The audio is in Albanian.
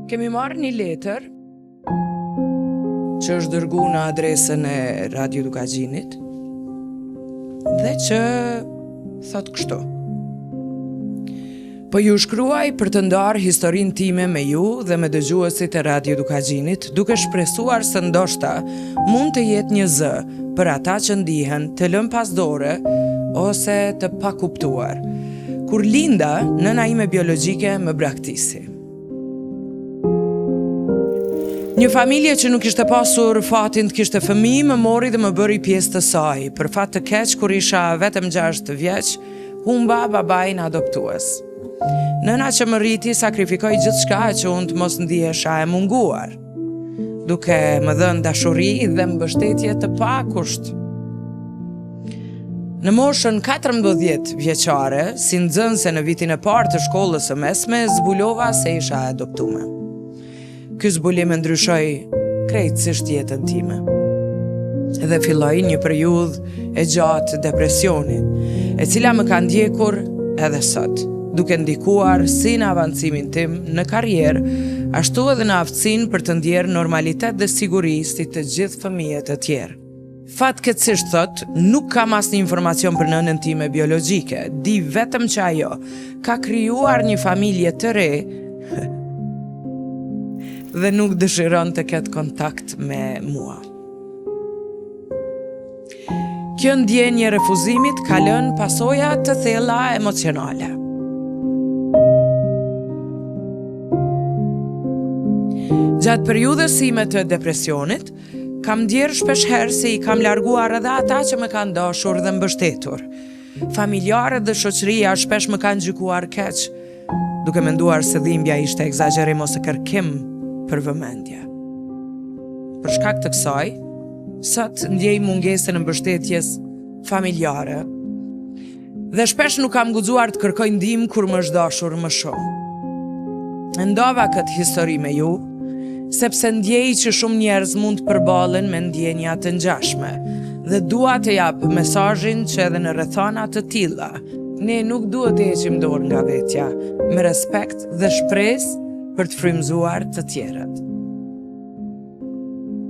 Kemi marrë një letër që është dërguar në adresën e Radio Dukagjinit dhe që thot kështu: po ju shkruaj për të ndarë historinë time me ju dhe me dëgjuesit e Radio Dukagjinit, duke shpresuar se ndoshta mund të jetë një zë për ata që ndihen të lënë pas dore ose të pakuptuar. Kur linda, nëna ime biologjike më braktisi. Një familje që nuk ishte pasur fatin të kishte fëmijë më mori dhe më bëri pjesë të saj. Për fat të keq, kur isha vetëm 6 vjeç, humba babain adoptues. Nëna që më rriti sakrifikoi gjithçka që unë të mos ndihesha e munguar, duke më dhënë dashuri dhe mbështetje të pakusht. Në moshën 14 vjeçare, si nxënëse në vitin e parë të shkollës së mesme, zbulova se isha adoptuar. Ky zbulim e ndryshoi krejtësisht jetën time. Dhe filloi një periudhë e gjatë depresioni, e cila më ka ndjekur edhe sot, duke ndikuar si në avancimin tim në karrierë, ashtu edhe në aftësinë për të ndjerë normalitet dhe siguri si të gjithë fëmijët e tjerë. Fatkeqësisht thot, nuk kam asnjë informacion për nënën time biologjike, di vetëm që ajo ka krijuar një familje të re dhe nuk dëshiron të ketë kontakt me mua. Kjo ndjenjë e refuzimit ka lënë pasoja të thella emocionale. Gjatë periudhës sime të depresionit, kam ndjerë shpeshherë se i kam larguar edhe ata që më kanë dashur dhe mbështetur. Familjarët dhe shoqëria shpesh më kanë gjykuar keq, duke menduar se dhimbja ishte egzagerim ose kërkim për vëmendje. Për shkak të kësaj, sot ndjej mungesën e mbështetjes familjare dhe shpesh nuk kam guxuar të kërkoj ndihmë kur më është dashur më shumë. Ndova këtë histori me ju, sepse ndjej që shumë njerëz mund të përballen me ndjenja të ngjashme dhe dua të jap mesazhin që edhe në rrethana të tilla ne nuk duhet të heqim dorë nga vetja, me respekt dhe shpresë për të frymëzuar të tjerët.